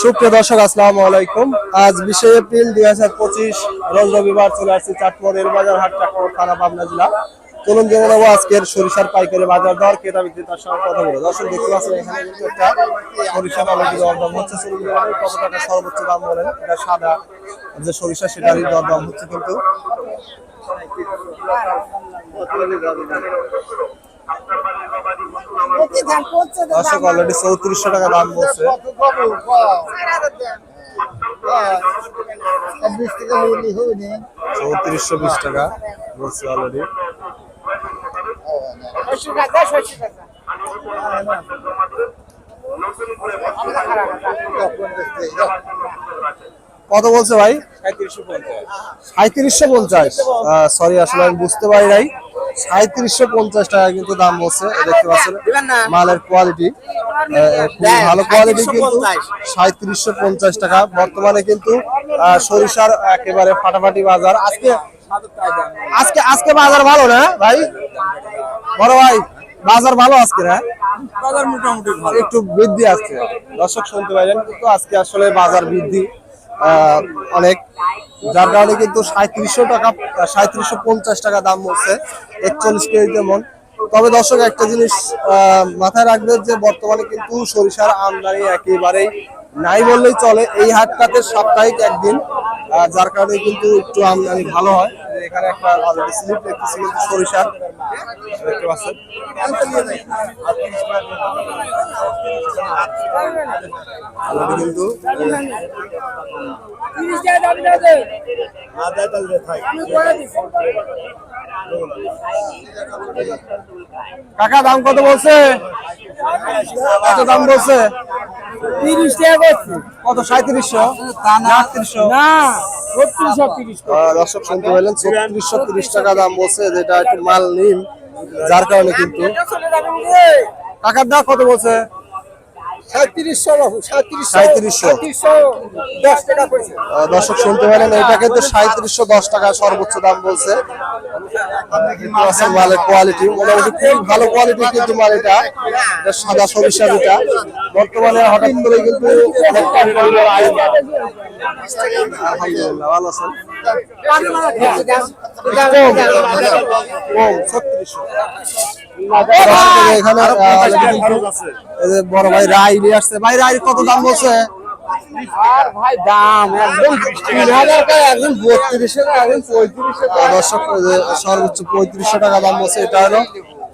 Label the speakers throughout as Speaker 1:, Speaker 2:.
Speaker 1: সুপ্রিয় দর্শক, আসসালামু আলাইকুম। আজ 20 এপ্রিল 2025 রোজ রবিবার চলে আসছে চাটমোড় রেলবাজার হাট, চাটমোড় থানা, পাবনা জেলা। চলুন জেনে নেবো আজকের সরিষার পাইকারি বাজার দর, ক্রেতা বিক্রেতার সঙ্গে কথা বলে। দর্শক দেখতে পাচ্ছেন এখানে কিন্তু একটা সরিষার অলরেডি দরদাম হচ্ছে। চলুন জেনে নেবো কত টাকা সর্বোচ্চ দাম বলেন। এটা সাদা যে সরিষা, সেটারই দরদাম হচ্ছে কিন্তু। দর্শক অলরেডি 3400 টাকা দাম বলছে। 3420 টাকা বলছে অলরেডি। কত বলছে ভাই? 3750। সরি, আসলে আমি বুঝতে পারি নাই। 3750 টাকা কিন্তু দাম বলছে। দেখতে পাচ্ছেন মালের কোয়ালিটি ভালো কোয়ালিটি, কিন্তু 3750 টাকা বর্তমানে কিন্তু সরিষার একেবারে ফাটাফাটি বাজার। আজকে আজকে আজকে বাজার ভালো না ভাই? বড় ভাই, বাজার ভালো আজকে না?
Speaker 2: বাজার মোটামুটি ভালো,
Speaker 1: একটু বৃদ্ধি আসছে। দর্শক শুনতে পাইলেন, কিন্তু আজকে আসলে বাজার বৃদ্ধি অনেক, যার কারণে কিন্তু 3700 টাকা 3750 টাকা দাম বলছে 41 কেজিতে মন। তবে দর্শক একটা জিনিস মাথায় রাখবেন যে বর্তমানে কিন্তু সরিষার আমদানি একেবারেই নাই বললেই চলে এই হাটটাতে, সাপ্তাহিক একদিন, যার কারণে কিন্তু একটু আমদানি ভালো হয়। এখানে একটা অলরেডি স্লিপ দেখতেছি কিন্তু সরিষার, দেখতে পাচ্ছেন। কিন্তু কাকা দাম কত বলছে? কত দাম বলছে?
Speaker 2: 30 টাকা করছে।
Speaker 1: কত? 3700 না 3800
Speaker 2: না 3630।
Speaker 1: দর্শক শুনতে পেলেন, 3630 টাকা দাম বলছে, যেটা একটু মাল নিম, যার কারণে কিন্তু। কাকার দাম কত বলছে? 3700 দর্শক শুনতে পেলেন, এটা কিন্তু 3710 টাকা সর্বোচ্চ দাম বলছে। মালের কোয়ালিটি মোটামুটি খুব ভালো কোয়ালিটি কিন্তু মাল। এটা সাদা সরিষা, যেটা বর্তমানে হঠাৎ করে কিন্তু আলহামদুলিল্লাহ ভালো আছেন। এখানে বড় ভাই রাই নিয়ে আসছে। ভাই রাই কত দাম বলছে?
Speaker 2: আর ভাই দাম একদম 3000 টাকা, একদম 3200 টাকা, একদম 3500 টাকা।
Speaker 1: দর্শক সর্বোচ্চ 3500 টাকা দাম বলছে। এটা হলো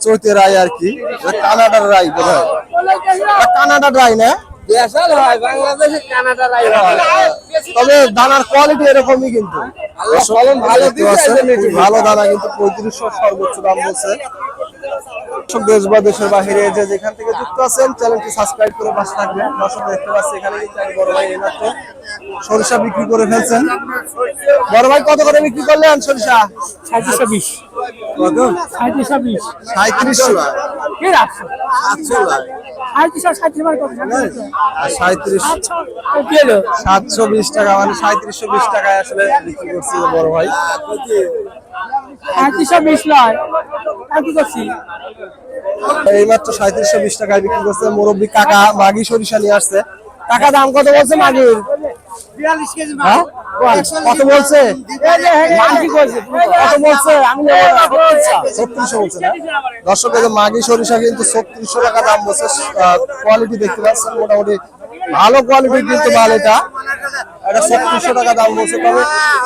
Speaker 1: চৈতে রাই আর কি, কানাডার রাই বোধ হয়। কানাডার রাই না?
Speaker 2: দেশাল হয়, বাংলাদেশে কানাডা রাই হয়।
Speaker 1: তবে দানার কোয়ালিটি এরকমই কিন্তু।
Speaker 2: ফলন ভালো দিচ্ছে,
Speaker 1: ভালো দানা কিন্তু 3500 সর্বোচ্চ দাম বলছে। দেশ বা দেশের বাহিরে যে যেখান থেকে যুক্ত আছেন, চ্যানেলটি সাবস্ক্রাইব করে পাশে থাকবেন। দর্শক দেখতে পাচ্ছি এখানে কিন্তু বড় ভাই এইমাত্র সরিষা বিক্রি করে ফেলছেন। বড় ভাই কত করে বিক্রি করলেন সরিষা?
Speaker 2: 3720।
Speaker 1: কত?
Speaker 2: 3720।
Speaker 1: 3700
Speaker 2: কি রাখছো?
Speaker 1: 720 টাকা, মানে 3720 টাকায় আসলে বিক্রি করছে বড় ভাই।
Speaker 2: 3720 নয়, কি করছি?
Speaker 1: এইমাত্র 3720 টাকায় বিক্রি করছে মুরব্বী কাকা। মাগি সরিষা নিয়ে আসছে। কাকা দাম কত বলছে মাগির?
Speaker 2: 42 কেজি।
Speaker 1: হ্যাঁ কত বলছে? কত বলছে? আমি 3600 বলছে না? দর্শক মাগি সরিষা কিন্তু 3600 টাকা দাম বলছে। কোয়ালিটি দেখতে পাচ্ছেন মোটামুটি ভালো কোয়ালিটির কিন্তু মাল। এটা 3600 টাকা দাম বলছে। তবে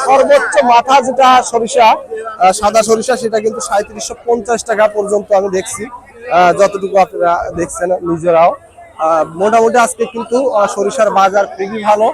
Speaker 1: সর্বোচ্চ মাথা যেটা সরিষা, সাদা সরিষা, সেটা কিন্তু 3750 টাকা পর্যন্ত আমি দেখছি, যতটুকু আপনারা দেখছেন নিজেরাও। মোটামুটি আজকে কিন্তু সরিষার বাজার খুবই ভালো।